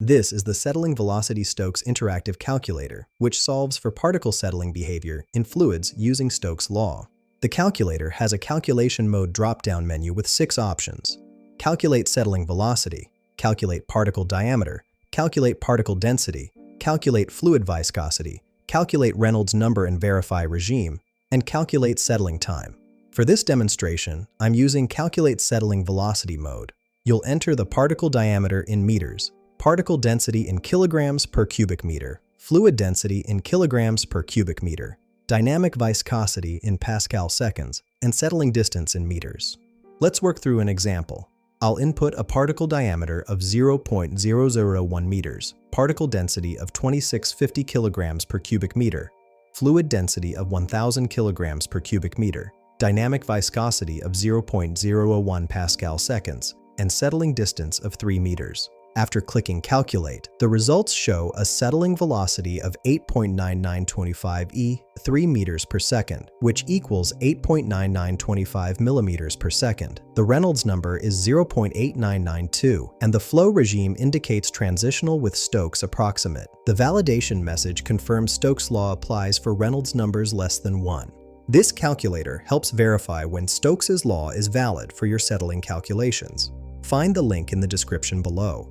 This is the settling velocity Stokes interactive calculator, which solves for particle settling behavior in fluids using Stokes' law. The calculator has a calculation mode drop-down menu with 6 options. Calculate settling velocity, calculate particle diameter, calculate particle density, calculate fluid viscosity, calculate Reynolds number and verify regime, and calculate settling time. For this demonstration, I'm using calculate settling velocity mode. You'll enter the particle diameter in meters, particle density in kilograms per cubic meter, fluid density in kilograms per cubic meter, dynamic viscosity in Pascal seconds, and settling distance in meters. Let's work through an example. I'll input a particle diameter of 0.001 meters, particle density of 2650 kilograms per cubic meter, fluid density of 1000 kilograms per cubic meter, dynamic viscosity of 0.001 Pascal seconds, and settling distance of 3 meters. After clicking Calculate, the results show a settling velocity of 8.9925 e 3 meters per second, which equals 8.9925 millimeters per second. The Reynolds number is 0.8992, and the flow regime indicates transitional with Stokes approximate. The validation message confirms Stokes' law applies for Reynolds numbers less than 1. This calculator helps verify when Stokes' law is valid for your settling calculations. Find the link in the description below.